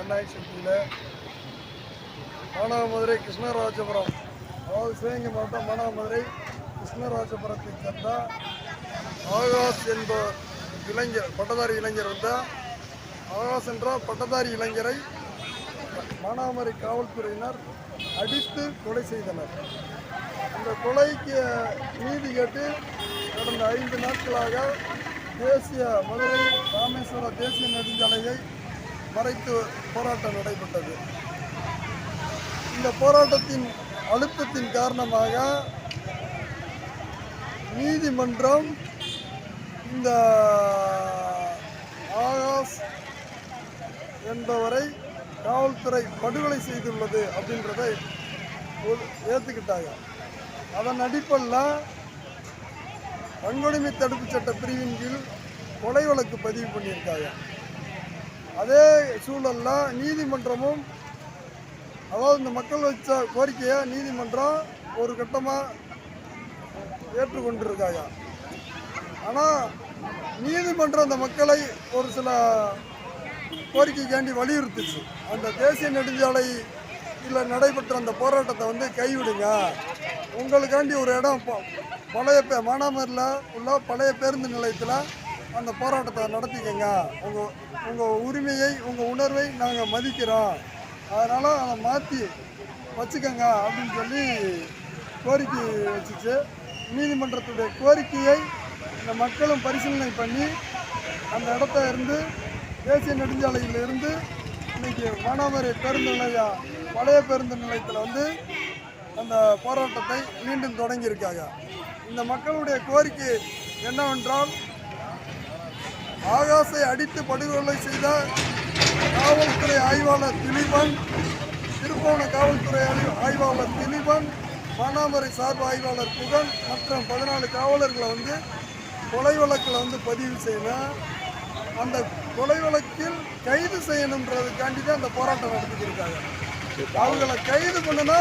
விநாயகர் சதுர்த்தியில் மானாமதுரை கிருஷ்ணராஜபுரம், அதாவது சிவகங்கை மாவட்டம் மானாமதுரை கிருஷ்ணராஜபுரத்தை சேர்ந்த ஆகாஷ் என்பவர் இளைஞர், பட்டதாரி இளைஞர் ஆகாஷ் என்ற பட்டதாரி இளைஞரை மானாமதுரை காவல்துறையினர் அடித்து கொலை செய்தனர். இந்த கொலைக்கு நீதி கேட்டு கடந்த 5 நாட்களாக மதுரை ராமேஸ்வரம் தேசிய நெடுஞ்சாலையை மறைத்து போராட்டம் நடைபெற்றது. இந்த போராட்டத்தின் அழுத்தத்தின் காரணமாக நீதிமன்றம் இந்த ஆகாஷ் என்பவரை காவல்துறை படுகொலை செய்துள்ளது அப்படின்றதை ஏற்றுக்கிட்டாங்க. அதன் அடிப்படையில் வன்கொடுமை தடுப்பு சட்ட பிரிவின் கீழ் கொலை வழக்கு பதிவு பண்ணியிருக்காங்க. அதே சூழலில் நீதிமன்றமும், அதாவது இந்த மக்கள் வச்ச கோரிக்கையை நீதிமன்றம் ஒரு கட்டமாக ஏற்றுக்கொண்டிருக்காங்க. ஆனால் நீதிமன்றம் அந்த மக்களை ஒரு சில கோரிக்கைக்காண்டி வலியுறுத்துச்சு. அந்த தேசிய நெடுஞ்சாலையில் நடைபெற்ற அந்த போராட்டத்தை கைவிடுங்க, உங்களுக்காண்டி ஒரு இடம் பழைய மானாமதுரையில் உள்ள பழைய பேருந்து நிலையத்தில் அந்த போராட்டத்தை நடத்திக்கங்க, உங்கள் உரிமையை, உங்கள் உணர்வை நாங்கள் மதிக்கிறோம், அதனால் அதை மாற்றி வச்சுக்கோங்க அப்படின்னு சொல்லி கோரிக்கை வச்சுச்சு. நீதிமன்றத்துடைய கோரிக்கையை இந்த மக்களும் பரிசீலனை பண்ணி அந்த இடத்த இருந்து தேசிய நெடுஞ்சாலையிலிருந்து இன்றைக்கி மானாமதுரை பேருந்து நிலையம் பழைய பேருந்து நிலையத்தில் அந்த போராட்டத்தை மீண்டும் தொடங்கியிருக்காங்க. இந்த மக்களுடைய கோரிக்கை என்னவென்றால், ஆகாஷை அடித்து படுகொலை செய்த காவல்துறை ஆய்வாளர் திலீபன், திருப்போண காவல்துறை ஆய்வாளர் திலீபன், மானாமதுரை சார்பு ஆய்வாளர் புகன் மற்றும் 14 காவலர்களை கொலை வழக்கில் பதிவு செய்யணும். அந்த கொலை வழக்கில் கைது செய்யணுன்றதுக்காண்டி தான் அந்த போராட்டம் நடத்திக்கிருக்காங்க. அவங்களை கைது பண்ணுனா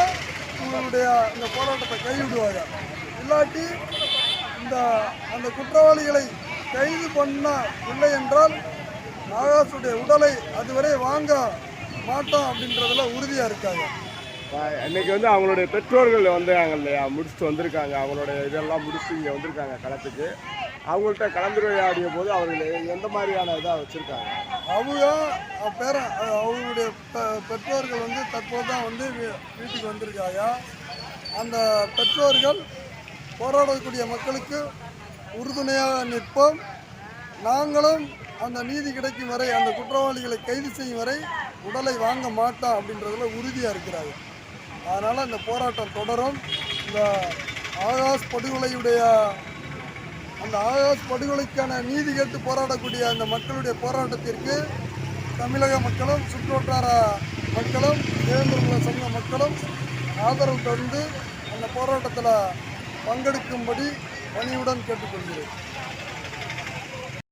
உங்களுடைய இந்த போராட்டத்தை கைவிடுவாங்க. இல்லாட்டி அந்த குற்றவாளிகளை கைது பண்ணவில்லை என்றால் ஆகாஷுடைய உடலை அதுவரை வாங்க மாட்டோம் அப்படின்றதுல உறுதியாக இருக்காங்க. இன்னைக்கு அவங்களுடைய பெற்றோர்கள் வந்தாங்க இல்லையா, முடிச்சுட்டு வந்திருக்காங்க. அவங்களுடைய இதெல்லாம் முடிச்சுட்டு இங்கே வந்திருக்காங்க களத்துக்கு. அவங்கள்ட்ட கலந்துரையாடிய போது அவர்கள் எந்த மாதிரியான இதாக வச்சுருக்காங்க? அவங்களுடைய பெற்றோர்கள் தற்போது தான் வீட்டுக்கு வந்திருக்காங்க. அந்த பெற்றோர்கள் போராடக்கூடிய மக்களுக்கு உறுதுணையாக நிற்போம், நாங்களும் அந்த நீதி கிடைக்கும் வரை, அந்த குற்றவாளிகளை கைது செய்யும் வரை உடலை வாங்க மாட்டோம் அப்படின்றதுல உறுதியாக இருக்கிறாங்க. அதனால் இந்த போராட்டம் தொடரும். இந்த ஆகாஷ் படுகொலைக்கான நீதி கேட்டு போராடக்கூடிய அந்த மக்களுடைய போராட்டத்திற்கு தமிழக மக்களும், சுற்றுவட்டார மக்களும், தேவேந்திர சமூக மக்களும் ஆதரவு தந்து அந்த போராட்டத்தில் பங்கெடுக்கும்படி பணியுடன் கேட்டுக்கொள்கிறேன்.